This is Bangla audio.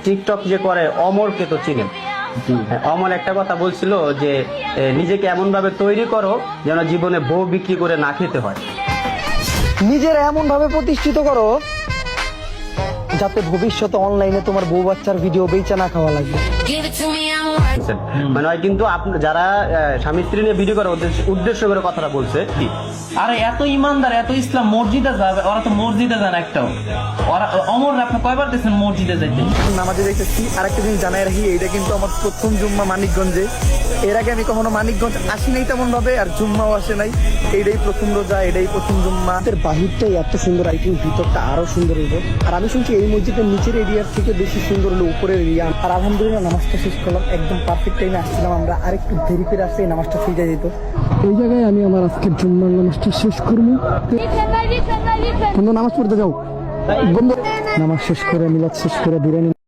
টিকটক যে করে অমরকে তো চিনেন। অমর একটা কথা বলছিল যে নিজেকে এমন ভাবে তৈরি করো যেন জীবনে বউ বিক্রি করে না খেতে হয়। নিজের এমন ভাবে প্রতিষ্ঠিত করো যাতে ভবিষ্যতে অনলাইনে তোমার বউ বাচ্চার ভিডিও বেচা না খাওয়া লাগবে। মানে হয় কিন্তু যারা স্বামী স্ত্রী নিয়ে ভিডিও করে ওদের উদ্দেশ্য করে কথাটা বলছে। আরে এত ইমানদার এত ইসলাম মসজিদে যাবে, ওরা তো মসজিদে যান একটাও। ওরা অমর আপনি কয়বার দেখছেন মসজিদে যাইতে? নামাজে দেখতেছি। আরেকটা জিনিস জানাই রাখি, এইটা কিন্তু আমার প্রথম জুম্মা মানিকগঞ্জে। এর আগে আমি কখনো মানিকগঞ্জ আসি নাই তেমন ভাবে, আর জুম্মাও আসে নাই। এইটাই প্রথম রোজা, এটাই প্রথম জুম্মা। এর বাহিরটাই এত সুন্দর, আই থিঙ্ক ভিতরটা আরো সুন্দর হইব। আর আমি শুনছি এই মসজিদের নিচের এরিয়ার থেকে বেশি সুন্দর হলো উপরের এরিয়া। আর আলহামদুলিল্লাহ নামাজটা শেষ করলাম, একদম পারফেক্ট টাইমে আসছিলাম আমরা। আরেকটু দেরি করে আসলে এই নামাজটা ফিরে যেত। এই জায়গায় আমি আমার আজকের জুম্মার নামাজটা শেষ করবো। বন্ধু নামাজ পড়তে যাও, বন্ধু নামাজ শেষ করে মিলাদ শেষ করে বিরিয়ানি